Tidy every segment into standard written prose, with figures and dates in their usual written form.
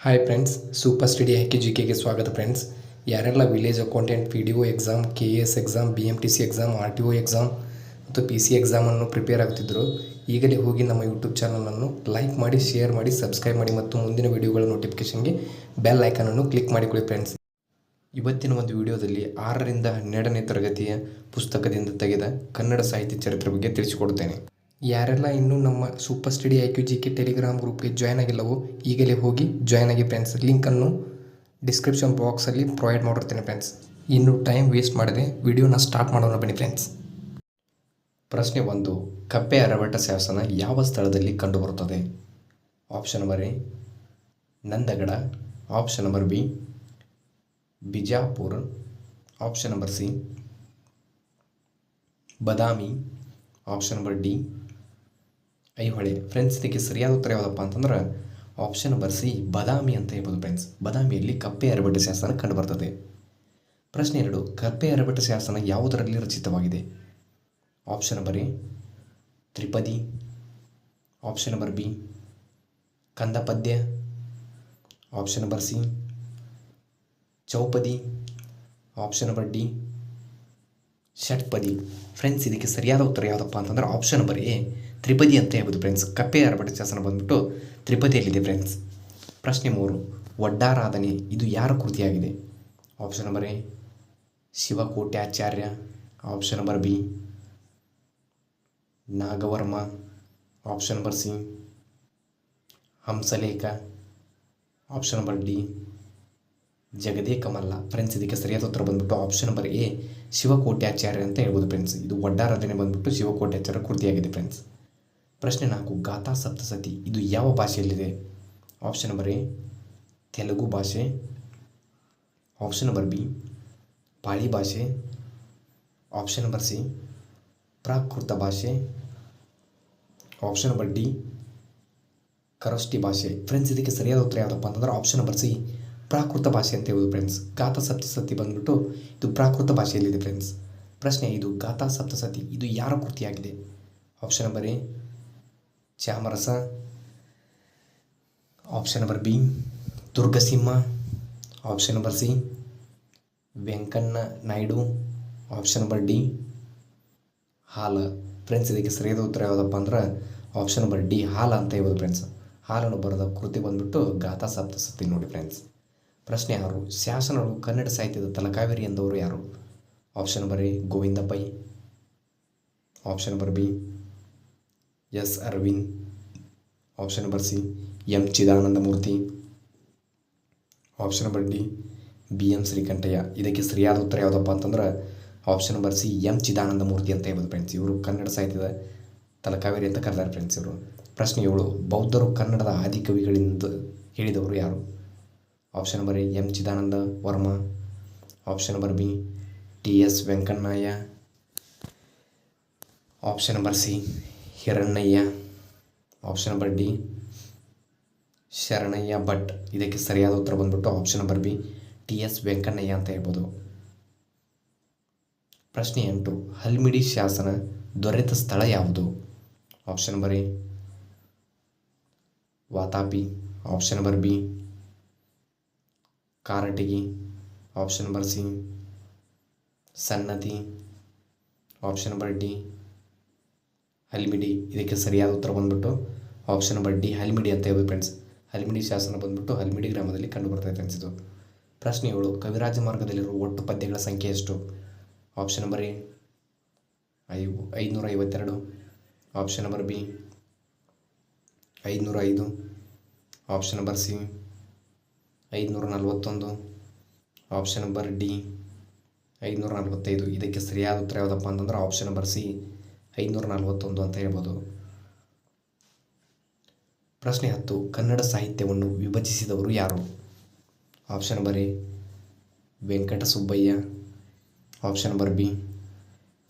Hi friends, super study IQGKಗೆ ಸ್ವಾಗತ friends. ಯಾರೆಲ್ಲ village accountant PDO exam, KAS exam, BMTC exam, RTO exam ಮತ್ತು PC ಎಕ್ಸಾಮನ್ನು prepare ಆಗ್ತಿದ್ರು, ಈಗಲೇ ಹೋಗಿ ನಮ್ಮ ಯೂಟ್ಯೂಬ್ ಚಾನಲನ್ನು ಲೈಕ್ ಮಾಡಿ, ಶೇರ್ ಮಾಡಿ, ಸಬ್ಸ್ಕ್ರೈಬ್ ಮಾಡಿ ಮತ್ತು ಮುಂದಿನ ವಿಡಿಯೋಗಳ ನೋಟಿಫಿಕೇಷನ್ಗೆ ಬೆಲ್ ಐಕನನ್ನು ಕ್ಲಿಕ್ ಮಾಡಿಕೊಳ್ಳಿ ಫ್ರೆಂಡ್ಸ್. ಇವತ್ತಿನ ಒಂದು ವಿಡಿಯೋದಲ್ಲಿ 6ರಿಂದ 12ನೇ ತರಗತಿಯ ಪುಸ್ತಕದಿಂದ ತೆಗೆದ ಕನ್ನಡ ಸಾಹಿತ್ಯ ಚರಿತ್ರೆ ಬಗ್ಗೆ ತಿಳಿಸಿಕೊಡುತ್ತೇನೆ. ಯಾರೆಲ್ಲ ಇನ್ನೂ ನಮ್ಮ ಸೂಪರ್ ಸ್ಟಡಿ IQGK ಟೆಲಿಗ್ರಾಮ್ ಗ್ರೂಪ್ಗೆ ಜಾಯ್ನ್ ಆಗಿಲ್ಲವೋ ಈಗಲೇ ಹೋಗಿ ಜಾಯ್ನ್ ಆಗಿ ಫ್ರೆಂಡ್ಸ್. ಲಿಂಕನ್ನು ಡಿಸ್ಕ್ರಿಪ್ಷನ್ ಬಾಕ್ಸಲ್ಲಿ ಪ್ರೊವೈಡ್ ಮಾಡಿರ್ತೇನೆ ಫ್ರೆಂಡ್ಸ್. ಇನ್ನು ಟೈಮ್ ವೇಸ್ಟ್ ಮಾಡದೆ ವಿಡಿಯೋನ ಸ್ಟಾರ್ಟ್ ಮಾಡೋಣ ಬನ್ನಿ ಫ್ರೆಂಡ್ಸ್. ಪ್ರಶ್ನೆ 1. ಕಪ್ಪೆ ಅರವಟ ಶಾಸನ ಯಾವ ಸ್ಥಳದಲ್ಲಿ ಕಂಡುಬರುತ್ತದೆ? Option number A Nandagad, option number B Bijapur, option number C Badami, option number D Aihole. Friends, ಇದಕ್ಕೆ ಸರಿಯಾದ ಉತ್ತರ ಯಾವುದಪ್ಪ ಅಂತಂದ್ರೆ ಆಪ್ಷನ್ ನಂಬರ್ ಸಿ ಬದಾಮಿ ಅಂತ ಹೇಳ್ಬೋದು ಫ್ರೆಂಡ್ಸ್. ಬದಾಮಿಯಲ್ಲಿ ಕಪ್ಪೆ ಅರವಟ ಶಾಸನ ಕಂಡುಬರ್ತದೆ. ಪ್ರಶ್ನೆ 2. ಕಪ್ಪೆ ಅರವಟ ಶಾಸನ ಯಾವುದರಲ್ಲಿ ರಚಿತವಾಗಿದೆ? ಆಪ್ಷನ್ ನಂಬರ್ ಎ ತ್ರಿಪದಿ, ಆಪ್ಷನ್ ನಂಬರ್ ಬಿ ಕಂದಪದ್ಯ, ಆಪ್ಷನ್ ನಂಬರ್ ಸಿ ಚೌಪದಿ, ಆಪ್ಷನ್ ನಂಬರ್ ಡಿ ಷಟ್ಪದಿ. ಫ್ರೆಂಡ್ಸ್, ಇದಕ್ಕೆ ಸರಿಯಾದ ಉತ್ತರ ಯಾವುದಪ್ಪ ಅಂತಂದ್ರೆ ಆಪ್ಷನ್ ನಂಬರ್ ಎ ತ್ರಿಪದಿ ಅಂತ ಹೇಳ್ಬೋದು ಫ್ರೆಂಡ್ಸ್. ಕಪ್ಪೆ ಅರವಟ ಶಾಸನ ಬಂದ್ಬಿಟ್ಟು ತ್ರಿಪದಿಯಲ್ಲಿದೆ ಫ್ರೆಂಡ್ಸ್. ಪ್ರಶ್ನೆ 3. ಒಡ್ಡಾರಾಧನೆ ಇದು ಯಾರ ಕೃತಿಯಾಗಿದೆ? Option number A Shivakotyacharya, option number B Nagavarma, option number C Hamsalekha, option number D Jagadekamalla. Friends, ಇದಕ್ಕೆ ಸರಿಯಾದ ಉತ್ತರ ಬಂದ್ಬಿಟ್ಟು ಆಪ್ಷನ್ ನಂಬರ್ ಎ ಶಿವಕೋಟ್ಯಾಚಾರ್ಯ ಅಂತ ಹೇಳ್ಬೋದು ಫ್ರೆಂಡ್ಸ್. ಇದು ಒಡ್ಡಾರಾಧನೆ ಬಂದ್ಬಿಟ್ಟು ಶಿವಕೋಟ್ಯಾಚಾರ್ಯ ಕೃತಿಯಾಗಿದೆ ಫ್ರೆಂಡ್ಸ್. ಪ್ರಶ್ನೆ 4. ಗಾಥಾ ಸಪ್ತಸತಿ ಇದು ಯಾವ ಭಾಷೆಯಲ್ಲಿದೆ? ಆಪ್ಷನ್ ನಂಬರ್ ಎ ತೆಲುಗು ಭಾಷೆ, ಆಪ್ಷನ್ ನಂಬರ್ ಬಿ ಪಾಳಿ ಭಾಷೆ, ಆಪ್ಷನ್ ನಂಬರ್ ಸಿ ಪ್ರಾಕೃತ ಭಾಷೆ, ಆಪ್ಷನ್ ನಂಬರ್ ಡಿ ಖರೋಷ್ಠಿ ಭಾಷೆ. ಫ್ರೆಂಡ್ಸ್, ಇದಕ್ಕೆ ಸರಿಯಾದ ಉತ್ತರ ಯಾವುದಪ್ಪ ಅಂತಂದ್ರೆ ಆಪ್ಷನ್ ನಂಬರ್ ಸಿ ಪ್ರಾಕೃತ ಭಾಷೆ ಅಂತ ಹೇಳೋದು ಫ್ರೆಂಡ್ಸ್. ಗಾಥಾ ಸಪ್ತಸತಿ ಬಂದ್ಬಿಟ್ಟು ಇದು ಪ್ರಾಕೃತ ಭಾಷೆಯಲ್ಲಿದೆ ಫ್ರೆಂಡ್ಸ್. ಪ್ರಶ್ನೆ 5. ಗಾಥಾ ಸಪ್ತಸತಿ ಇದು ಯಾರ ಕೃತಿಯಾಗಿದೆ? Option number A Chamarasa, option number B Durgasimha, option number C Venkanna Naidu, option number D Hala. Friends, ಇದಕ್ಕೆ ಸರಿಯಾದ ಉತ್ತರ ಯಾವುದಪ್ಪ ಅಂದ್ರೆ ಆಪ್ಷನ್ ನಂಬರ್ ಡಿ ಹಾಲ ಅಂತ ಹೇಳ್ಬೋದು ಫ್ರೆಂಡ್ಸ್. ಹಾಲನ್ನು ಬರೆದ ಕೃತಿ ಬಂದ್ಬಿಟ್ಟು ಗಾಥಾ ಸಪ್ತಸತಿ ನೋಡಿ ಫ್ರೆಂಡ್ಸ್. ಪ್ರಶ್ನೆ 6. ಶಾಸನಗಳು ಕನ್ನಡ ಸಾಹಿತ್ಯದ ತಲಕಾವೇರಿ ಎಂದವರು ಯಾರು? Option number A Govinda Pai, option number B S Aravind, option number C M Chidanandamurthy, option number D BM Srikantaiah. ಇದಕ್ಕೆ ಸರಿಯಾದ ಉತ್ತರ ಯಾವುದಪ್ಪ ಅಂತಂದ್ರೆ option number C M Chidanandamurthy ಅಂತ ಹೇಳ್ಬೋದು ಫ್ರೆಂಡ್ಸ್. ಇವರು ಕನ್ನಡ ಸಾಹಿತ್ಯದ ತಲಕಾವೇರಿ ಅಂತ ಕರೆದಾರೆ ಫ್ರೆಂಡ್ಸ್ ಇವರು. ಪ್ರಶ್ನೆ 7. ಬೌದ್ಧರು ಕನ್ನಡದ ಆದಿಕವಿಗಳಿಂದ ಹೇಳಿದವರು ಯಾರು? Option number A M Chidananda Varma, option number B TS Venkannaiah, option number C Hirannaiah, option number D Sharanaiah Bhat. ಇದಕ್ಕೆ ಸರಿಯಾದ ಉತ್ತರ ಬಂದ್ಬಿಟ್ಟು option number B TS Venkannaiah ಅಂತ ಹೇಳ್ಬೋದು. ಪ್ರಶ್ನೆ 8. ಹಲ್ಮಿಡಿ ಶಾಸನ ದೊರೆತ ಸ್ಥಳ ಯಾವುದು? Option number A Vatapi, option number B Karatagi, option number C Sannati, option number D Halmidi. ಇದಕ್ಕೆ ಸರಿಯಾದ ಉತ್ತರ ಬಂದ್ಬಿಟ್ಟು ಆಪ್ಷನ್ ನಂಬರ್ ಡಿ ಹಲ್ಮಿಡಿ ಅಂತ ಹೇಳ್ಬೋದು ಫ್ರೆಂಡ್ಸ್. ಹಲ್ಮಿಡಿ ಶಾಸನ ಬಂದ್ಬಿಟ್ಟು ಹಲ್ಮಿಡಿ ಗ್ರಾಮದಲ್ಲಿ ಕಂಡುಬರ್ತದೆ ಫ್ರೆಂಡ್ಸ್ ಇದು. ಪ್ರಶ್ನೆ 7. ಕವಿರಾಜ ಮಾರ್ಗದಲ್ಲಿರುವ ಒಟ್ಟು ಪದ್ಯಗಳ ಸಂಖ್ಯೆ ಎಷ್ಟು? Option number A 552, option number B 505, option number C 541, option number D 545. ಇದಕ್ಕೆ ಸರಿಯಾದ ಉತ್ತರ ಯಾವುದಪ್ಪ ಅಂತಂದ್ರೆ ಆಪ್ಷನ್ ನಂಬರ್ ಸಿ 541 ಅಂತ ಹೇಳ್ಬೋದು. ಪ್ರಶ್ನೆ 10. ಕನ್ನಡ ಸಾಹಿತ್ಯವನ್ನು ವಿಭಜಿಸಿದವರು ಯಾರು? Option number A Venkatasubbaiah, option number B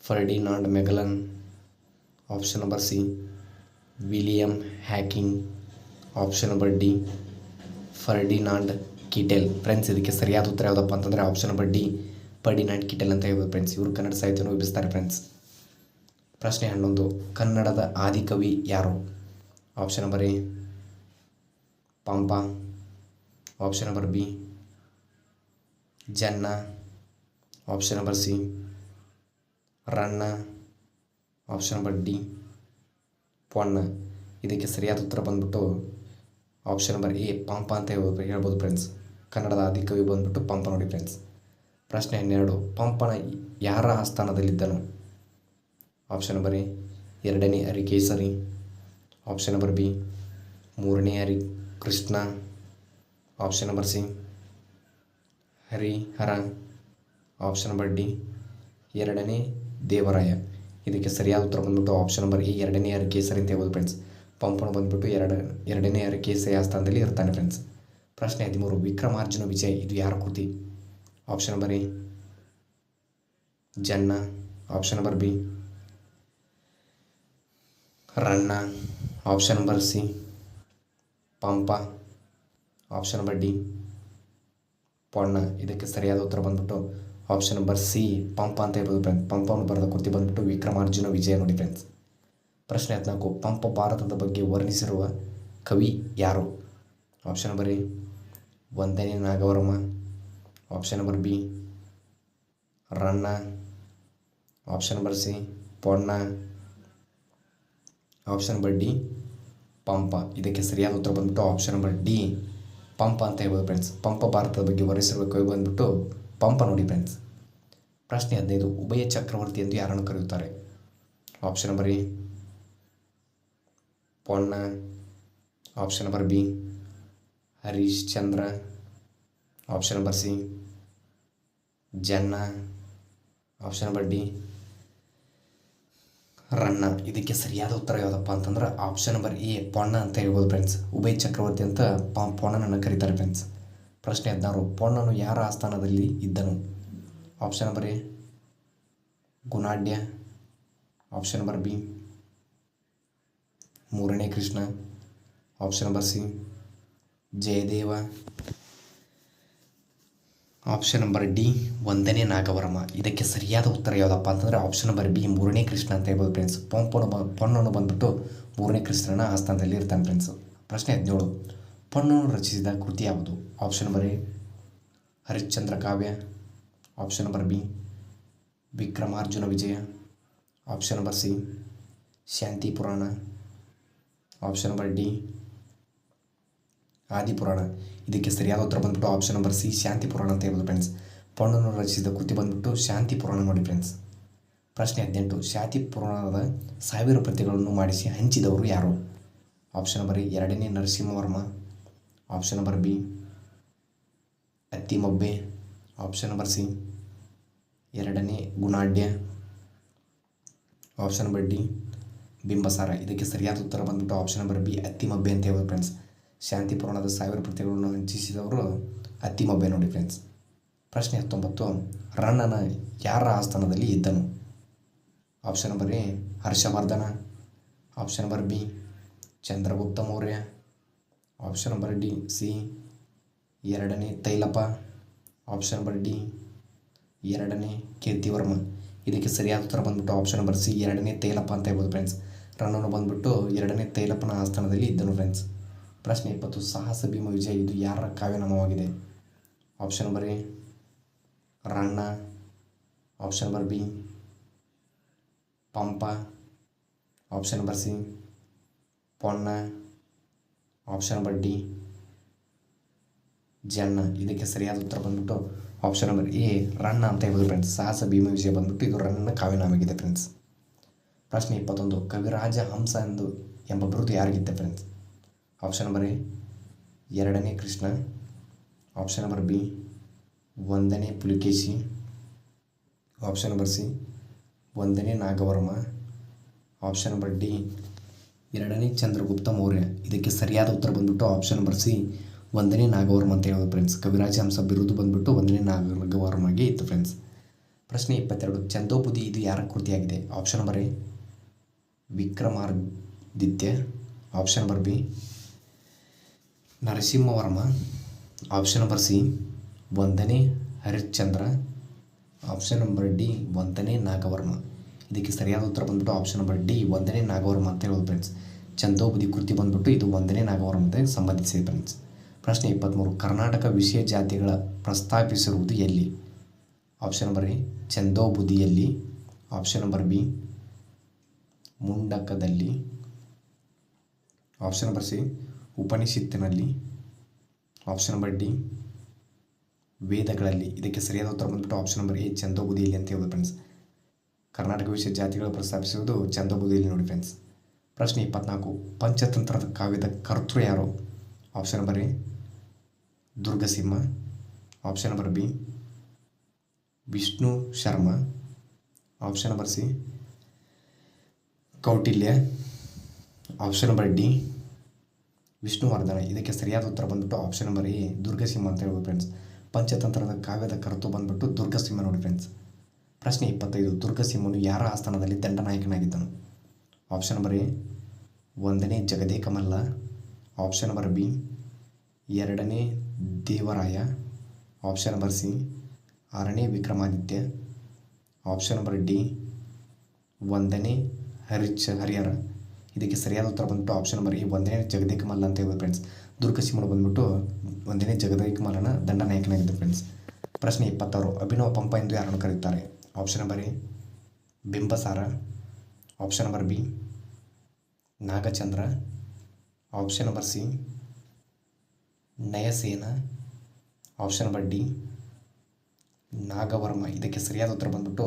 Ferdinand Magellan, option number C William Hacking, option number D Ferdinand Kittel. Friends, ಇದಕ್ಕೆ ಸರಿಯಾದ ಉತ್ತರ ಯಾವುದಪ್ಪ ಅಂತಂದರೆ option number D Ferdinand Kittel ಅಂತ ಹೇಳ್ಬೋದು ಫ್ರೆಂಡ್ಸ್. ಇವರು ಕನ್ನಡ ಸಾಹಿತ್ಯವನ್ನು ವಿಭಜಿಸ್ತಾರೆ ಫ್ರೆಂಡ್ಸ್. ಪ್ರಶ್ನೆ 11. ಕನ್ನಡದ ಆದಿಕವಿ ಯಾರು? Option number A Pampa, option number B Janna, option number C Ranna, option number D Ponna. ಇದಕ್ಕೆ ಸರಿಯಾದ ಉತ್ತರ ಬಂದ್ಬಿಟ್ಟು ಆಪ್ಷನ್ ನಂಬರ್ ಎ ಪಂಪ ಅಂತ ಹೇಳ್ಬೋದು ಫ್ರೆಂಡ್ಸ್. ಕನ್ನಡದ ಆದಿಕವಿ ಬಂದ್ಬಿಟ್ಟು ಪಂಪ ನೋಡಿ ಫ್ರೆಂಡ್ಸ್. ಪ್ರಶ್ನೆ 12, ಪಂಪನ ಯಾರ ಆಸ್ಥಾನದಲ್ಲಿದ್ದನು? ಆಪ್ಷನ್ ನಂಬರ್ ಎ ಎರಡನೇ ಹರಿಕೇಸರಿ, ಆಪ್ಷನ್ ನಂಬರ್ ಬಿ ಮೂರನೇ Harikrishna, option number C Harihara, option number D ಎರಡನೇ ದೇವರಾಯ. ಇದಕ್ಕೆ ಸರಿಯಾದ ಉತ್ತರ ಬಂದ್ಬಿಟ್ಟು ಆಪ್ಷನ್ ನಂಬರ್ ಎ ಎರಡನೇ ಹರಿಕೇಸರಿ ಅಂತ ಹೇಳ್ಬೋದು ಫ್ರೆಂಡ್ಸ್. ಪಂಪನು ಬಂದ್ಬಿಟ್ಟು ಎರಡನೇ ಹರಿಕೇಸರಿ ಆಸ್ಥಾನದಲ್ಲಿ ಇರ್ತಾನೆ ಫ್ರೆಂಡ್ಸ್. ಪ್ರಶ್ನೆ 13, ವಿಕ್ರಮಾರ್ಜುನ ವಿಜಯ ಇದು ಯಾರ ಕೃತಿ? Option number A Janna, option number B Ranna, option number C Pampa, option number D Ponna. ಇದಕ್ಕೆ ಸರಿಯಾದ ಉತ್ತರ ಬಂದ್ಬಿಟ್ಟು ಆಪ್ಷನ್ ನಂಬರ್ ಸಿ ಪಂಪ ಅಂತ ಹೇಳ್ಬೋದು ಫ್ರೆಂಡ್ಸ್. ಪಂಪವನ್ನು ಬರೆದ ಕೃತಿ ಬಂದ್ಬಿಟ್ಟು ವಿಕ್ರಮಾರ್ಜುನ ವಿಜಯ ನೋಡಿ ಫ್ರೆಂಡ್ಸ್. ಪ್ರಶ್ನೆ 14, ಪಂಪ ಭಾರತದ ಬಗ್ಗೆ ವರ್ಣಿಸಿರುವ ಕವಿ ಯಾರು? ಆಪ್ಷನ್ ನಂಬರ್ ಎ ಒಂದನೇ Nagavarma, option number B Ranna, option number C Ponna, option number D Pampa. ಇದಕ್ಕೆ ಸರಿಯಾದ ಉತ್ತರ ಬಂದ್ಬಿಟ್ಟು ಆಪ್ಷನ್ ನಂಬರ್ ಡಿ ಪಂಪ ಅಂತ ಹೇಳ್ಬೋದು ಫ್ರೆಂಡ್ಸ್. ಪಂಪ ಭಾರತದ ಬಗ್ಗೆ ವರ್ಣಿಸಿರುವ ಕವಿ ಬಂದ್ಬಿಟ್ಟು ಪಂಪ ನೋಡಿ ಫ್ರೆಂಡ್ಸ್. ಪ್ರಶ್ನೆ 15, ಉಭಯ ಚಕ್ರವರ್ತಿ ಎಂದು ಯಾರನ್ನು ಕರೆಯುತ್ತಾರೆ? Option number A Ponna, option number B Harishchandra, option number C Janna, option number D Ranna. ಇದಕ್ಕೆ ಸರಿಯಾದ ಉತ್ತರ ಯಾವುದಪ್ಪ ಅಂತಂದ್ರೆ ಆಪ್ಷನ್ ನಂಬರ್ ಎ ಪೊನ್ನ ಅಂತ ಹೇಳ್ಬೋದು ಫ್ರೆಂಡ್ಸ್. ಉಭಯ ಚಕ್ರವರ್ತಿ ಅಂತ ಪೊನ್ನನನ್ನು ಕರೀತಾರೆ ಫ್ರೆಂಡ್ಸ್. ಪ್ರಶ್ನೆ 16, ಪೊನ್ನನು ಯಾರ ಆಸ್ಥಾನದಲ್ಲಿ ಇದ್ದನು? Option number A Gunadhya, option number B ಮೂರನೇ Krishna, option number C Jayadeva, option number D ಒಂದನೇ ನಾಗವರ್ಮ. ಇದಕ್ಕೆ ಸರಿಯಾದ ಉತ್ತರ ಯಾವುದಪ್ಪ ಅಂತಂದರೆ ಆಪ್ಷನ್ ನಂಬರ್ ಬಿ ಮೂರನೇ ಕೃಷ್ಣ ಅಂತ ಹೇಳ್ಬೋದು ಫ್ರೆಂಡ್ಸ್. ಪೊನ್ನನು ಬಂದ್ಬಿಟ್ಟು ಮೂರನೇ ಕೃಷ್ಣನ ಆಸ್ಥಾನದಲ್ಲಿ ಇರ್ತಾನೆ ಫ್ರೆಂಡ್ಸ್. ಪ್ರಶ್ನೆ 17, ಪೊನ್ನನು ರಚಿಸಿದ ಕೃತಿ ಯಾವುದು? Option number A Harishchandra Kavya, option number B Vikramarjuna Vijaya, option number C Shanti Purana, option number D Adipurana. ಇದಕ್ಕೆ ಸರಿಯಾದ ಉತ್ತರ ಬಂದ್ಬಿಟ್ಟು ಆಪ್ಷನ್ ನಂಬರ್ ಸಿ ಶಾಂತಿ ಪುರಾಣ ಅಂತ ಹೇಳ್ಬೋದು ಫ್ರೆಂಡ್ಸ್. ಪೊನ್ನನು ರಚಿಸಿದ ಕೃತಿ ಬಂದ್ಬಿಟ್ಟು ಶಾಂತಿ ಪುರಾಣ ನೋಡಿ ಫ್ರೆಂಡ್ಸ್. ಪ್ರಶ್ನೆ 18, ಶಾಂತಿ ಪುರಾಣದ 1000 ಪ್ರತಿಗಳನ್ನು ಮಾಡಿಸಿ ಹಂಚಿದವರು ಯಾರು? ಆಪ್ಷನ್ ನಂಬರ್ ಎ ಎರಡನೇ Narasimhavarma, option number B Attimabbe, option number C ಎರಡನೇ Gunadhya, option number D Bimbisara. ಇದಕ್ಕೆ ಸರಿಯಾದ ಉತ್ತರ ಬಂದ್ಬಿಟ್ಟು ಆಪ್ಷನ್ ನಂಬರ್ ಬಿ ಅತ್ತಿಮಬ್ಬೆ ಅಂತ ಹೇಳ್ಬೋದು ಫ್ರೆಂಡ್ಸ್. ಶಾಂತಿ ಪುರಾಣದ 1000 ಪ್ರತಿಗಳನ್ನು ಹಂಚಿಸಿದವರು ಅತ್ತಿಮಬ್ಬೆ ನೋಡಿ ಫ್ರೆಂಡ್ಸ್. ಪ್ರಶ್ನೆ 19, ರನ್ನನ ಯಾರ ಆಸ್ಥಾನದಲ್ಲಿ ಇದ್ದನು? Option number A Harshavardhana, option number B Chandragupta Maurya, option number D C ಎರಡನೇ ತೈಲಪ, ಆಪ್ಷನ್ ನಂಬರ್ ಡಿ ಎರಡನೇ ಕೀರ್ತಿವರ್ಮ. ಇದಕ್ಕೆ ಸರಿಯಾದ ಉತ್ತರ ಬಂದ್ಬಿಟ್ಟು ಆಪ್ಷನ್ ನಂಬರ್ ಸಿ ಎರಡನೇ ತೈಲಪ ಅಂತ ಹೇಳ್ಬೋದು ಫ್ರೆಂಡ್ಸ್. ರನ್ನನು ಬಂದ್ಬಿಟ್ಟು ಎರಡನೇ ತೈಲಪನ ಆಸ್ಥಾನದಲ್ಲಿ ಇದ್ದನು ಫ್ರೆಂಡ್ಸ್. ಪ್ರಶ್ನೆ 20, ಸಾಹಸ ಭೀಮ ವಿಜಯ ಇದು ಯಾರ ಕಾವ್ಯನಾಮವಾಗಿದೆ? Option number A Ranna, option number B Pampa, option number C Ponna, option number D Janna. ಇದಕ್ಕೆ ಸರಿಯಾದ ಉತ್ತರ ಬಂದ್ಬಿಟ್ಟು ಆಪ್ಷನ್ ನಂಬರ್ ಎ ರನ್ನ ಅಂತ ಹೇಳ್ಬೋದು ಫ್ರೆಂಡ್ಸ್. ಸಾಹಸ ಭೀಮ ವಿಜಯ ಬಂದ್ಬಿಟ್ಟು ಇದು ರನ್ನನ ಕಾವ್ಯನಾಮವಾಗಿದೆ ಫ್ರೆಂಡ್ಸ್. ಪ್ರಶ್ನೆ 21, ಕವಿರಾಜ ಹಂಸ ಎಂಬ ಬಿರುದು ಯಾರಿಗಿದ್ದೆ ಫ್ರೆಂಡ್ಸ್? ಆಪ್ಷನ್ ನಂಬರ್ ಎ ಎರಡನೇ ಕೃಷ್ಣ, ಆಪ್ಷನ್ ನಂಬರ್ ಬಿ ಒಂದನೇ ಪುಲಿಕೇಶಿ, ಆಪ್ಷನ್ ನಂಬರ್ ಸಿ ಒಂದನೇ ನಾಗವರ್ಮ, ಆಪ್ಷನ್ ನಂಬರ್ ಡಿ ಎರಡನೇ ಚಂದ್ರಗುಪ್ತ ಮೌರ್ಯ. ಇದಕ್ಕೆ ಸರಿಯಾದ ಉತ್ತರ ಬಂದ್ಬಿಟ್ಟು ಆಪ್ಷನ್ ನಂಬರ್ ಸಿ ಒಂದನೇ ನಾಗವರ್ಮ ಅಂತ ಹೇಳೋದು ಫ್ರೆಂಡ್ಸ್. ಕವಿರಾಜ ಹಂಸ ಬಿರುದು ಬಂದ್ಬಿಟ್ಟು ಒಂದನೇ ನಾಗವರ್ಮಗೆ ಇತ್ತು ಫ್ರೆಂಡ್ಸ್. ಪ್ರಶ್ನೆ 22, ಚಂದೋಬುದಿ ಇದು ಯಾರ ಕೃತಿಯಾಗಿದೆ? Option number A Vikramaditya, option number B Narasimhavarma, option number C ಒಂದನೇ ಹರಿಶ್ಚಂದ್ರ, ಆಪ್ಷನ್ ನಂಬರ್ ಡಿ ಒಂದನೇ ನಾಗವರ್ಮ. ಇದಕ್ಕೆ ಸರಿಯಾದ ಉತ್ತರ ಬಂದ್ಬಿಟ್ಟು ಆಪ್ಷನ್ ನಂಬರ್ ಡಿ ಒಂದನೇ ನಾಗವರ್ಮ ಅಂತ ಹೇಳೋದು ಫ್ರೆಂಡ್ಸ್. ಚಂದೋಬುದಿ ಕೃತಿ ಬಂದ್ಬಿಟ್ಟು ಇದು ಒಂದನೇ ನಾಗವರ್ಮಕ್ಕೆ ಸಂಬಂಧಿಸಿದೆ ಫ್ರೆಂಡ್ಸ್. ಪ್ರಶ್ನೆ 23 ಕರ್ನಾಟಕ ವಿಷಯ ಜಾತಿಗಳ ಪ್ರಸ್ತಾಪಿಸಿರುವುದು ಎಲ್ಲಿ? ಆಪ್ಷನ್ ನಂಬರ್ ಎ ಚಂದೋಬುದಿಯಲ್ಲಿ, ಆಪ್ಷನ್ ನಂಬರ್ ಬಿ ಮುಂಡಕದಲ್ಲಿ, ಆಪ್ಷನ್ ನಂಬರ್ ಸಿ ಉಪನಿಷತ್ತಿನಲ್ಲಿ, ಆಪ್ಷನ್ ನಂಬರ್ ಡಿ ವೇದಗಳಲ್ಲಿ. ಇದಕ್ಕೆ ಸರಿಯಾದ ಉತ್ತರ ಬಂದ್ಬಿಟ್ಟು ಆಪ್ಷನ್ ನಂಬರ್ ಎ ಚಂದೋಬುದಿಯಲ್ಲಿ ಅಂತ ಹೇಳೋದು ಫ್ರೆಂಡ್ಸ್. ಕರ್ನಾಟಕ ವಿಷಯ ಜಾತಿಗಳು ಪ್ರಸ್ತಾಪಿಸುವುದು ಚಂದೋಬುದಿಯಲ್ಲಿ ನೋಡಿ ಫ್ರೆಂಡ್ಸ್. ಪ್ರಶ್ನೆ 24 ಪಂಚತಂತ್ರದ ಕಾವ್ಯದ ಕರ್ತೃ ಯಾರು? Option number A Durgasimha, option number B Vishnu Sharma, option number C Kautilya, option number D Vishnuvardhana. ಇದಕ್ಕೆ ಸರಿಯಾದ ಉತ್ತರ ಬಂದ್ಬಿಟ್ಟು ಆಪ್ಷನ್ ನಂಬರ್ ಎ ದುರ್ಗಸಿಂಹ ಅಂತ ಹೇಳ್ಬೋದು ಫ್ರೆಂಡ್ಸ್. ಪಂಚತಂತ್ರದ ಕಾವ್ಯದ ಕರ್ತೃ ಬಂದ್ಬಿಟ್ಟು ದುರ್ಗಸಿಂಹ ನೋಡಿ ಫ್ರೆಂಡ್ಸ್. ಪ್ರಶ್ನೆ 25 ದುರ್ಗಸಿಂಹನು ಯಾರ ಆಸ್ಥಾನದಲ್ಲಿ ದಂಡನಾಯಕನಾಗಿದ್ದನು? ಆಪ್ಷನ್ ನಂಬರ್ ಎ 1ನೇ Jagadeka Malla, option number B 2ನೇ ದೇವರಾಯ, ಆಪ್ಷನ್ ನಂಬರ್ ಸಿ 6ನೇ ವಿಕ್ರಮಾದಿತ್ಯ, ಆಪ್ಷನ್ ನಂಬರ್ ಡಿ 1ನೇ ಹರಿಹರ. ಇದಕ್ಕೆ ಸರಿಯಾದ ಉತ್ತರ ಬಂದ್ಬಿಟ್ಟು ಆಪ್ಷನ್ ನಂಬರ್ ಎ 1ನೇ ಜಗದೇಕ ಮಲ್ಲ ಅಂತ ಹೇಳ್ಬೋದು ಫ್ರೆಂಡ್ಸ್. ದುರ್ಗಸಿಂಹನು ಬಂದ್ಬಿಟ್ಟು 1ನೇ ಜಗದೇಕ ಮಲ್ಲನ ದಂಡನಾಯಕನಾಗಿದ್ದ ಫ್ರೆಂಡ್ಸ್. ಪ್ರಶ್ನೆ 26 ಅಭಿನವ ಪಂಪ ಎಂದು ಯಾರನ್ನು ಕರೆಯುತ್ತಾರೆ? Option number A Bimbisara, option number B Nagachandra, option number C Nayasena, option number D Nagavarma. ಇದಕ್ಕೆ ಸರಿಯಾದ ಉತ್ತರ ಬಂದ್ಬಿಟ್ಟು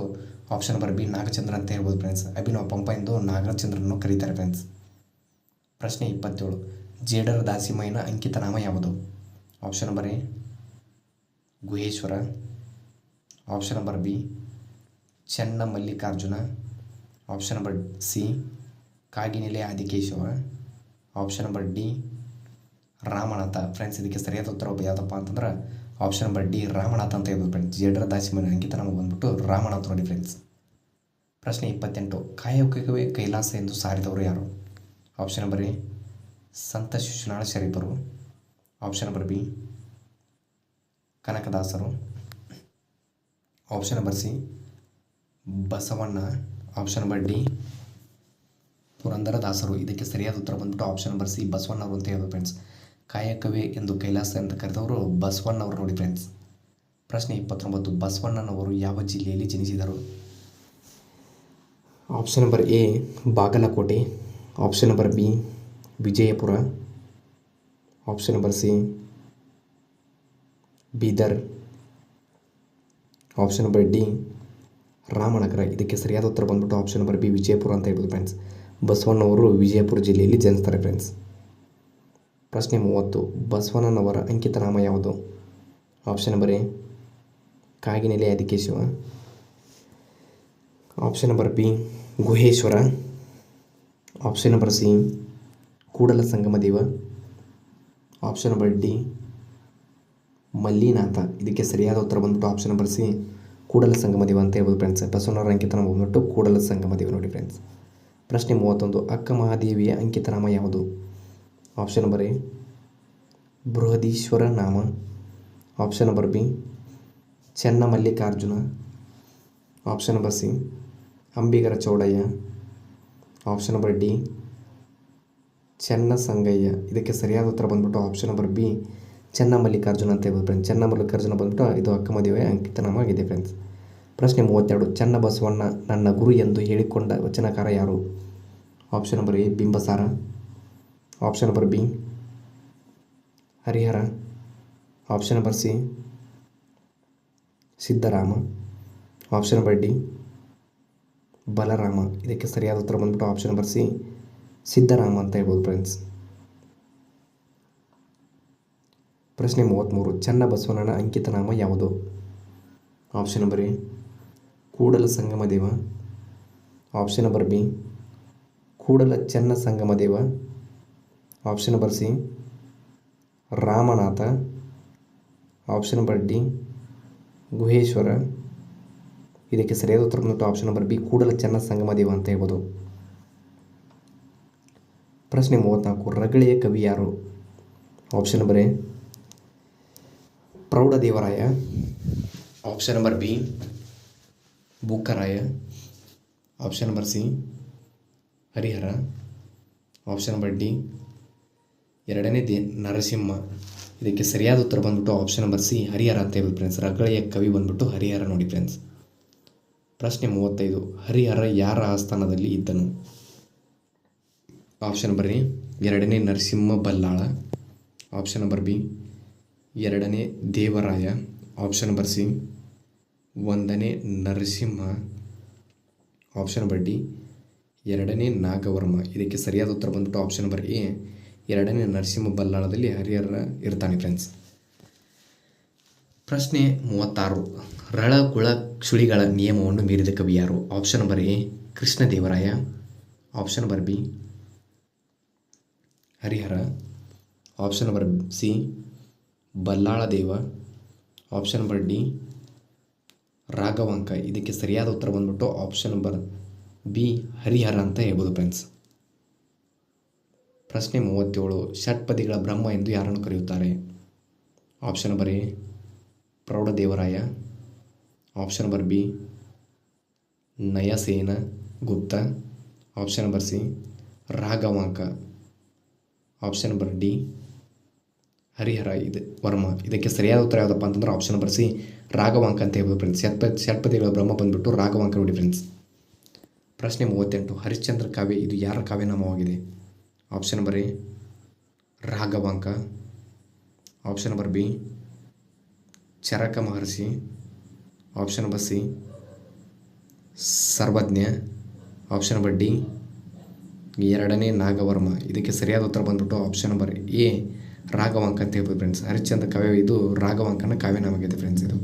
ಆಪ್ಷನ್ ನಂಬರ್ ಬಿ ನಾಗಚಂದ್ರ ಅಂತ ಹೇಳ್ಬೋದು ಫ್ರೆಂಡ್ಸ್. ಅಭಿನವ ಪಂಪ ಎಂದು ನಾಗಚಂದ್ರನನ್ನು ಕರೀತಾರೆ ಫ್ರೆಂಡ್ಸ್. ಪ್ರಶ್ನೆ 27 ಜೇಡರ ದಾಸಿಮಯ್ಯನ ಅಂಕಿತ ನಾಮ ಯಾವುದು? Option number A Guheshwara, option number B Chenna Mallikarjuna, option number C Kaginele Adikeshava, option number D Ramanatha. Friends ಇದಕ್ಕೆ ಸರಿಯಾದ ಉತ್ತರ ಯಾವುದಪ್ಪ ಅಂತಂದ್ರೆ ಆಪ್ಷನ್ ನಂಬರ್ ಡಿ ರಾಮನಾಥ ಅಂತ ಹೇಳ್ಬೋದು ಫ್ರೆಂಡ್ಸ್. ಜೇಡರ ದಾಸಿಮಯ್ಯನ ಅಂಕಿತ ನಾಮ ಬಂದ್ಬಿಟ್ಟು ರಾಮನಾಥ ನೋಡಿ ಫ್ರೆಂಡ್ಸ್. ಪ್ರಶ್ನೆ 28 ಕಾಯಕವೇ ಕೈಲಾಸ ಎಂದು ಸಾರಿದವರು ಯಾರು? ಆಪ್ಷನ್ ನಂಬರ್ ಎ ಸಂತ ಶಿಶುನಾಳ ಶರೀಫರು, ಆಪ್ಷನ್ ನಂಬರ್ ಬಿ ಕನಕದಾಸರು, option number C Basavanna, option number D ಪುರಂದರದಾಸರು. ಇದಕ್ಕೆ ಸರಿಯಾದ ಉತ್ತರ ಬಂದ್ಬಿಟ್ಟು ಆಪ್ಷನ್ ನಂಬರ್ ಸಿ ಬಸವಣ್ಣವರು ಅಂತ ಹೇಳ್ಬೋದು ಫ್ರೆಂಡ್ಸ್. ಕಾಯಕವೇ ಎಂದು ಕೈಲಾಸ ಅಂತ ಕರೆದವರು ಬಸವಣ್ಣವರು ನೋಡಿ ಫ್ರೆಂಡ್ಸ್. ಪ್ರಶ್ನೆ 29 ಬಸವಣ್ಣನವರು ಯಾವ ಜಿಲ್ಲೆಯಲ್ಲಿ ಜನಿಸಿದರು? Option number A Bagalkote, option number B Vijayapura, option number C Bidar, option number D Ramanagara. ಇದಕ್ಕೆ ಸರಿಯಾದ ಉತ್ತರ ಬಂದ್ಬಿಟ್ಟು ಆಪ್ಷನ್ ನಂಬರ್ ಬಿ ವಿಜಯಪುರ ಅಂತ ಹೇಳ್ಬೋದು ಫ್ರೆಂಡ್ಸ್. ಬಸವಣ್ಣವರು ವಿಜಯಪುರ ಜಿಲ್ಲೆಯಲ್ಲಿ ಜನಿಸ್ತಾರೆ ಫ್ರೆಂಡ್ಸ್. ಪ್ರಶ್ನೆ 30 ಬಸವಣ್ಣನವರ ಅಂಕಿತ ನಾಮ ಯಾವುದು? Option number A Kaginele Adikeshava, option number B Guheshwara, option number C Kudala Sangama Deva, option number D Mallinatha. ಇದಕ್ಕೆ ಸರಿಯಾದ ಉತ್ತರ ಬಂದ್ಬಿಟ್ಟು option number C Kudala Sangama Deva ಅಂತ ಹೇಳ್ಬೋದು ಫ್ರೆಂಡ್ಸ್. ಬಸವಣ್ಣವರ ಅಂಕಿತ ನಾಮ ಬಂದ್ಬಿಟ್ಟು ಕೂಡಲ ಸಂಗಮ ದೇವ ನೋಡಿ ಫ್ರೆಂಡ್ಸ್. ಪ್ರಶ್ನೆ 31 ಅಕ್ಕ ಮಹಾದೇವಿಯ ಅಂಕಿತ ನಾಮ ಯಾವುದು? ಆಪ್ಷನ್ ನಂಬರ್ ಎ ಬೃಹದೀಶ್ವರ ನಾಮ, option number B Chenna Mallikarjuna, option number C Ambigara Chowdaiah, option number D ಚೆನ್ನ ಸಂಗಯ್ಯ. ಇದಕ್ಕೆ ಸರಿಯಾದ ಉತ್ತರ ಬಂದ್ಬಿಟ್ಟು option number B Chenna Mallikarjuna ಅಂತ ಹೇಳ್ಬೋದು ಫ್ರೆಂಡ್ಸ್. ಚೆನ್ನ ಮಲ್ಲಿಕಾರ್ಜುನ ಬಂದ್ಬಿಟ್ಟು ಇದು ಅಕ್ಕ ಮದುವೆಯ ಅಂಕಿತ ನಾಮ ಆಗಿದೆ ಫ್ರೆಂಡ್ಸ್. ಪ್ರಶ್ನೆ 32 ಚೆನ್ನ ಬಸವಣ್ಣ ನನ್ನ ಗುರು ಎಂದು ಹೇಳಿಕೊಂಡ ವಚನಕಾರ ಯಾರು? Option number A Bimbisara, option number B Harihara, option number C Siddharama, option number D Balarama. ಇದಕ್ಕೆ ಸರಿಯಾದ ಉತ್ತರ ಬಂದ್ಬಿಟ್ಟು ಆಪ್ಷನ್ ನಂಬರ್ ಸಿ ಸಿದ್ಧರಾಮ ಅಂತ ಹೇಳ್ಬೋದು ಫ್ರೆಂಡ್ಸ್. ಪ್ರಶ್ನೆ 33 ಚೆನ್ನ ಬಸವಣ್ಣನ ಅಂಕಿತ ನಾಮ ಯಾವುದು? Option number A Kudala Sangama Deva, option number B ಕೂಡಲ ಚೆನ್ನ ಸಂಗಮ Deva, option number C Ramnath, option number D Guheshwara. ಇದಕ್ಕೆ ಸರಿಯಾದ ಉತ್ತರ ಬಂದ್ಬಿಟ್ಟು ಆಪ್ಷನ್ ನಂಬರ್ ಬಿ ಕೂಡಲ ಚೆನ್ನ ಸಂಗಮ ದೇವ ಅಂತ ಹೇಳ್ಬೋದು. ಪ್ರಶ್ನೆ 34 ರಗಳೆಯ ಕವಿ ಯಾರು? Option number A Praudhadevaraya, option number B Bukkaraya, option number C Harihara, option number D ಎರಡನೇ ನರಸಿಂಹ. ಇದಕ್ಕೆ ಸರಿಯಾದ ಉತ್ತರ ಬಂದ್ಬಿಟ್ಟು ಆಪ್ಷನ್ ನಂಬರ್ ಸಿ ಹರಿಹರ ಅಂತ ಹೇಳ್ಬೋದು ಫ್ರೆಂಡ್ಸ್. ರಗಳೆಯ ಕವಿ ಬಂದ್ಬಿಟ್ಟು ಹರಿಹರ ನೋಡಿ ಫ್ರೆಂಡ್ಸ್. ಪ್ರಶ್ನೆ 35, ಹರಿಹರ ಯಾರ ಆಸ್ಥಾನದಲ್ಲಿ ಇದ್ದನು? ಆಪ್ಷನ್ ನಂಬರ್ ಎ 2ನೇ Narasimha Ballala, option number B 2ನೇ ದೇವರಾಯ, ಆಪ್ಷನ್ ನಂಬರ್ ಸಿ 1ನೇ ನರಸಿಂಹ, ಆಪ್ಷನ್ ನಂಬರ್ ಡಿ 2ನೇ ನಾಗವರ್ಮ. ಇದಕ್ಕೆ ಸರಿಯಾದ ಉತ್ತರ ಬಂದ್ಬಿಟ್ಟು ಆಪ್ಷನ್ ನಂಬರ್ ಎ 2ನೇ ನರಸಿಂಹ ಬಲ್ಲಾಳದಲ್ಲಿ ಹರಿಹರ ಇರ್ತಾನೆ ಫ್ರೆಂಡ್ಸ್. ಪ್ರಶ್ನೆ 36, ರಳ ಕುಳ ಕ್ಷುಳಿಗಳ ನಿಯಮವನ್ನು ಮೀರಿದ ಕವಿ ಯಾರು? Option number A Krishnadevaraya, option number B Harihara, option number C Ballaladeva, option number D Raghavanka. ಇದಕ್ಕೆ ಸರಿಯಾದ ಉತ್ತರ ಬಂದ್ಬಿಟ್ಟು ಆಪ್ಷನ್ ನಂಬರ್ ಬಿ ಹರಿಹರ ಅಂತ ಹೇಳ್ಬೋದು ಫ್ರೆಂಡ್ಸ್. ಪ್ರಶ್ನೆ 37, ಷಟ್ಪದಿಗಳ ಬ್ರಹ್ಮ ಎಂದು ಯಾರನ್ನು ಕರೆಯುತ್ತಾರೆ? Option number A Praudhadevaraya, option number B Nayasena Gupta, option number C Raghavanka, option number D Harihara Varma. ಇದಕ್ಕೆ ಸರಿಯಾದ ಉತ್ತರ ಯಾವುದಪ್ಪ ಅಂತಂದ್ರೆ ಆಪ್ಷನ್ ನಂಬರ್ ಸಿ ರಾಘವಾಂಕ ಅಂತ ಹೇಳ್ಬೋದು ಫ್ರೆಂಡ್ಸ್. ಷಟ್ಪದಿಗಳ ಬ್ರಹ್ಮ ಬಂದ್ಬಿಟ್ಟು ರಾಘವಾಂಕ ನೋಡಿ ಫ್ರೆಂಡ್ಸ್. ಪ್ರಶ್ನೆ 38, ಹರಿಶ್ಚಂದ್ರ ಕಾವ್ಯ ಇದು ಯಾರ ಕಾವ್ಯನಾಮವಾಗಿದೆ? Option number A Raghavanka, option number B Charaka Maharshi, option number C Sarvajna, option number D 2ನೇ ನಾಗವರ್ಮ. ಇದಕ್ಕೆ ಸರಿಯಾದ ಉತ್ತರ ಬಂದ್ಬಿಟ್ಟು ಆಪ್ಷನ್ ನಂಬರ್ ಎ ರಾಘವಾಂಕ ಅಂತ ಹೇಳ್ಬೋದು ಫ್ರೆಂಡ್ಸ್. ಹರಿಶ್ಚಂದ್ರ ಕಾವ್ಯ ಇದು ರಾಘವಾಂಕನ ಕಾವ್ಯನಾಮವಾಗಿದೆ ಫ್ರೆಂಡ್ಸ್ ಇದು.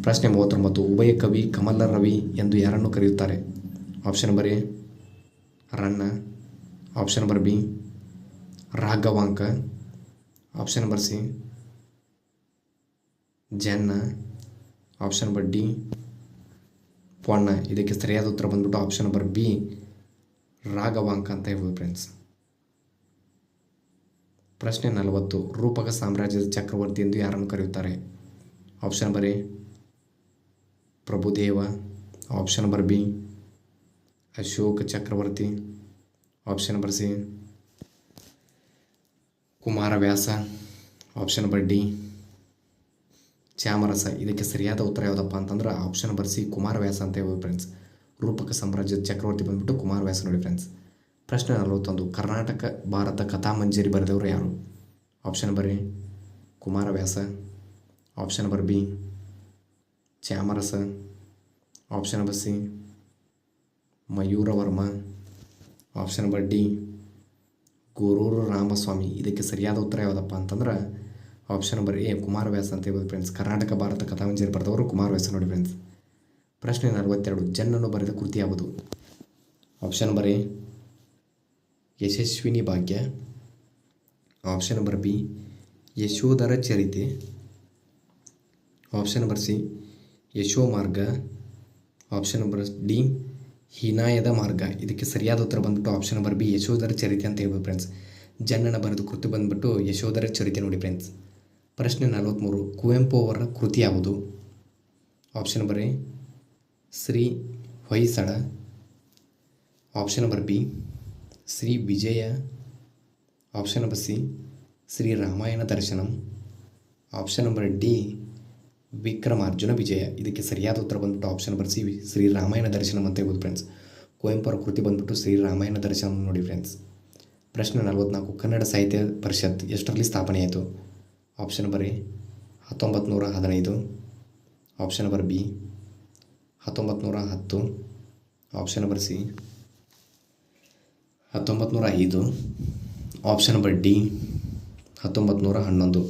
ಪ್ರಶ್ನೆ 39, ಉಭಯ ಕವಿ ಕಮಲ ರವಿ ಎಂದು ಯಾರನ್ನು ಕರೆಯುತ್ತಾರೆ? Option number A Ranna, option number B Raghavanka, option number C Janna, option number D Ponna. ಇದಕ್ಕೆ ಸರಿಯಾದ ಉತ್ತರ ಬಂದ್ಬಿಟ್ಟು ಆಪ್ಷನ್ ನಂಬರ್ ಬಿ ರಾಘವಾಂಕ ಅಂತ ಹೇಳ್ಬೋದು ಫ್ರೆಂಡ್ಸ್. ಪ್ರಶ್ನೆ 40, ರೂಪಕ ಸಾಮ್ರಾಜ್ಯದ ಚಕ್ರವರ್ತಿ ಎಂದು ಯಾರನ್ನು ಕರೆಯುತ್ತಾರೆ? Option number A Prabhudeva, option number B Ashoka Chakravarti, option number C Kumaravyasa, option number D Chamarasa. ಇದಕ್ಕೆ ಸರಿಯಾದ ಉತ್ತರ ಯಾವುದಪ್ಪ ಅಂತಂದ್ರೆ ಆಪ್ಷನ್ ನಂಬರ್ ಸಿ ಕುಮಾರವ್ಯಾಸ ಅಂತ ಹೇಳ್ಬೋದು ಫ್ರೆಂಡ್ಸ್. ರೂಪಕ ಸಾಮ್ರಾಜ್ಯದ ಚಕ್ರವರ್ತಿ ಬಂದ್ಬಿಟ್ಟು ಕುಮಾರವ್ಯಾಸ ನೋಡಿ ಫ್ರೆಂಡ್ಸ್. ಪ್ರಶ್ನೆ 41, ಕರ್ನಾಟಕ ಭಾರತ ಕಥಾಮಂಜರಿ ಬರೆದವರು ಯಾರು? Option number A Kumaravyasa, option number B Chamarasa, option number C Mayuravarma, option number D Goruru Ramaswamy. ಇದಕ್ಕೆ ಸರಿಯಾದ ಉತ್ತರ ಯಾವುದಪ್ಪ ಅಂತಂದ್ರೆ ಆಪ್ಷನ್ ನಂಬರ್ ಎ ಕುಮಾರವ್ಯಾಸ ಅಂತ ಹೇಳ್ಬೋದು ಫ್ರೆಂಡ್ಸ್. ಕರ್ನಾಟಕ ಭಾರತ ಕಥಾಮಂಜರಿ ಬರೆದವರು ಕುಮಾರವ್ಯಾಸ ನೋಡಿ ಫ್ರೆಂಡ್ಸ್. ಪ್ರಶ್ನೆ 42, ಜನ್ನನ್ನು ಬರೆದ ಕೃತಿ ಯಾವುದು? Option number A Yashaswini Bhagya, option number B Yashodhara Charite, option number C Yashomarga, option number D ಹೀನಾಯದ ಮಾರ್ಗ. ಇದಕ್ಕೆ ಸರಿಯಾದ ಉತ್ತರ ಬಂದ್ಬಿಟ್ಟು option number B Yashodhara Charite ಅಂತ ಹೇಳ್ಬೋದು ಫ್ರೆಂಡ್ಸ್. ಜನ್ನನ ಬರೆದ ಕೃತಿ ಬಂದ್ಬಿಟ್ಟು ಯಶೋಧರ ಚರಿತೆ ನೋಡಿ ಫ್ರೆಂಡ್ಸ್. ಪ್ರಶ್ನೆ 43, ಕುವೆಂಪು ಅವರ ಕೃತಿ ಯಾವುದು? Option number A Shri Hoysala, option number B Shri Vijaya, option number C Shri Ramayana Darshanam, option number D Vikramarjuna Vijaya. ಇದಕ್ಕೆ ಸರಿಯಾದ ಉತ್ತರ ಬಂದ್ಬಿಟ್ಟು option number C Shri Ramayana Darshanam ಅಂತ ಹೇಳ್ಬೋದು ಫ್ರೆಂಡ್ಸ್. ಕುವೆಂಪು ಅವರ ಕೃತಿ ಬಂದ್ಬಿಟ್ಟು ಶ್ರೀ ರಾಮಾಯಣ ದರ್ಶನಂ ನೋಡಿ ಫ್ರೆಂಡ್ಸ್. ಪ್ರಶ್ನೆ 44, ಕನ್ನಡ ಸಾಹಿತ್ಯ ಪರಿಷತ್ ಎಷ್ಟರಲ್ಲಿ ಸ್ಥಾಪನೆಯಾಯಿತು? Option number A 1915, option number B 1910, option number C 1905, option number D 1911.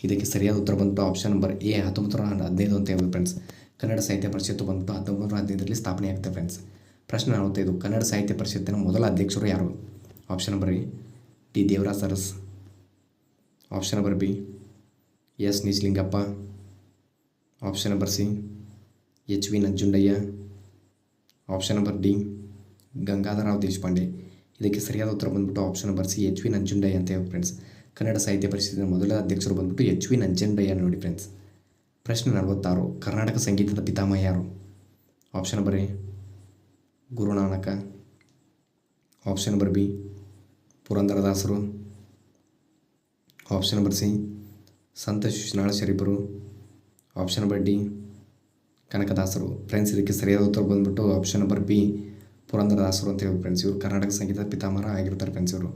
ಇದಕ್ಕೆ ಸರಿಯಾದ ಉತ್ತರ ಬಂದ್ಬಿಟ್ಟು ಆಪ್ಷನ್ ನಂಬರ್ ಎ 1915 ಅಂತ ಹೇಳ್ಬೋದು ಫ್ರೆಂಡ್ಸ್. ಕನ್ನಡ ಸಾಹಿತ್ಯ ಪರಿಷತ್ತು ಬಂದ್ಬಿಟ್ಟು 1915ರಲ್ಲಿ ಸ್ಥಾಪನೆ ಆಗುತ್ತೆ ಫ್ರೆಂಡ್ಸ್. ಪ್ರಶ್ನೆ 45, ಕನ್ನಡ ಸಾಹಿತ್ಯ ಪರಿಷತ್ತಿನ ಮೊದಲ ಅಧ್ಯಕ್ಷರು ಯಾರು? Option number A T Devaraja Urs, option number B S Nijalingappa, option number C H V Nanjundaiah, option number D Gangadhar Rao Deshpande. ಇದಕ್ಕೆ ಸರಿಯಾದ ಉತ್ತರ ಬಂದ್ಬಿಟ್ಟು option number C H V Nanjundaiah ಅಂತ ಹೇಳಿ ಫ್ರೆಂಡ್ಸ್. ಕನ್ನಡ ಸಾಹಿತ್ಯ ಪರಿಷತ್ತಿನ ಮೊದಲ ಅಧ್ಯಕ್ಷರು ಬಂದ್ಬಿಟ್ಟು ಎಚ್ ವಿ ನಂಜುಂಡಯ್ಯ ನೋಡಿ ಫ್ರೆಂಡ್ಸ್. ಪ್ರಶ್ನೆ 46, ಕರ್ನಾಟಕ ಸಂಗೀತದ ಪಿತಾಮಹ ಯಾರು? Option number A Guru Nanak, option number B ಪುರಂದರದಾಸರು, option number C Sant Shishunala ಶರೀಫರು. ಆಪ್ಷನ್ ನಂಬರ್ ಡಿ ಕನಕದಾಸರು. ಫ್ರೆಂಡ್ಸ್ ಇದಕ್ಕೆ ಸರಿಯಾದ ಉತ್ತರ ಬಂದ್ಬಿಟ್ಟು ಆಪ್ಷನ್ ನಂಬರ್ ಬಿ ಪುರಂದರದಾಸರು ಅಂತ ಹೇಳಿ ಫ್ರೆಂಡ್ಸ್. ಇವರು ಕರ್ನಾಟಕ ಸಂಗೀತ ಪಿತಾಮಹ ಆಗಿರ್ತಾರೆ ಫ್ರೆಂಡ್ಸ್ ಇವರು.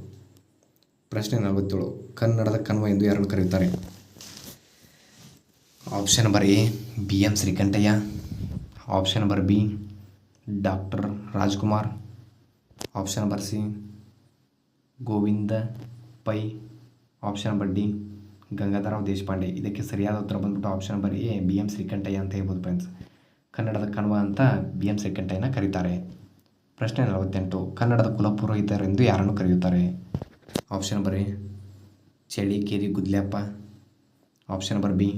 ಪ್ರಶ್ನೆ 47, ಕನ್ನಡದ ಕಣ್ವ ಎಂದು ಯಾರನ್ನು ಕರೆಯುತ್ತಾರೆ? Option number A BM Srikantaiah. Option number B doctor Rajkumar. Option number C Govinda Pai. Option number D Gangadhar Rao Deshpande. ಇದಕ್ಕೆ ಸರಿಯಾದ ಉತ್ತರ ಬಂದ್ಬಿಟ್ಟು option number A BM Srikantaiah ಅಂತ ಹೇಳ್ಬೋದು ಫ್ರೆಂಡ್ಸ್. ಕನ್ನಡದ ಕಣ್ವ ಅಂತ BM ಶ್ರೀಕಂಠಯ್ಯನ ಕರೀತಾರೆ. ಪ್ರಶ್ನೆ 48, ಕನ್ನಡದ ಕುಲಪುರೋಹಿತರೆಂದು ಯಾರನ್ನು ಕರೆಯುತ್ತಾರೆ? Option number A Challakere Gudlappa. Option number B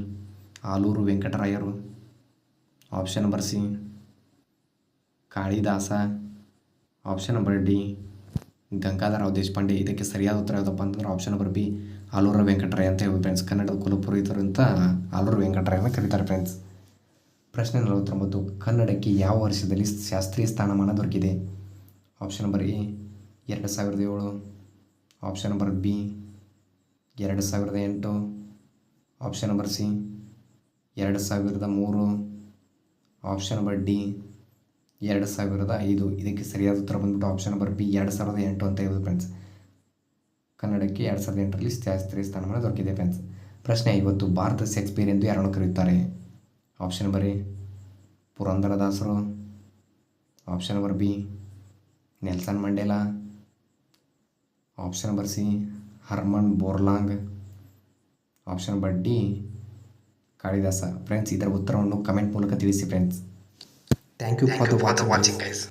Aluru ವೆಂಕಟರಾಯರು. Option number C Kalidasa. Option number D Gangadhar Rao Deshpande. ಇದಕ್ಕೆ ಸರಿಯಾದ ಉತ್ತರ ಯಾವುದಪ್ಪ ಅಂತಂದ್ರೆ option number B Aluru Venkataraya ಅಂತ ಹೇಳ್ಬೋದು ಫ್ರೆಂಡ್ಸ್. ಕನ್ನಡದ ಕುಲಪುರೋಹಿತರು ಅಂತ ಆಲೂರು ವೆಂಕಟರಾಯನ ಕರೀತಾರೆ ಫ್ರೆಂಡ್ಸ್. ಪ್ರಶ್ನೆ 49, ಕನ್ನಡಕ್ಕೆ ಯಾವ ವರ್ಷದಲ್ಲಿ ಶಾಸ್ತ್ರೀಯ ಸ್ಥಾನಮಾನ ದೊರಕಿದೆ? Option number A 2007. Option number B 2008. Option number C 2003. Option number D 2005. ಇದಕ್ಕೆ ಸರಿಯಾದ ಉತ್ತರ ಬಂದ್ಬಿಟ್ಟು ಆಪ್ಷನ್ ನಂಬರ್ ಬಿ 2008 ಅಂತ ಹೇಳ್ಬೋದು ಫ್ರೆಂಡ್ಸ್. ಕನ್ನಡಕ್ಕೆ 2008ರಲ್ಲಿ ಶಾಸ್ತ್ರೀಯ ಸ್ಥಾನಮಾನ ದೊರಕಿದೆ ಫ್ರೆಂಡ್ಸ್. ಪ್ರಶ್ನೆ 50, ಭಾರತ ಶೇಕ್ಸ್ಪಿಯರ್ ಎಂದು ಯಾರನ್ನು ಕರೆಯುತ್ತಾರೆ? ಆಪ್ಷನ್ ನಂಬರ್ ಎ ಪುರಂದರದಾಸರು. Option number B Nelson Mandela. Option number C Herman Borlaug. Option number D Kalidasa. Friends ಇದರ ಉತ್ತರವನ್ನು ಕಮೆಂಟ್ ಮೂಲಕ ತಿಳಿಸಿ friends. Thank you for the watching guys.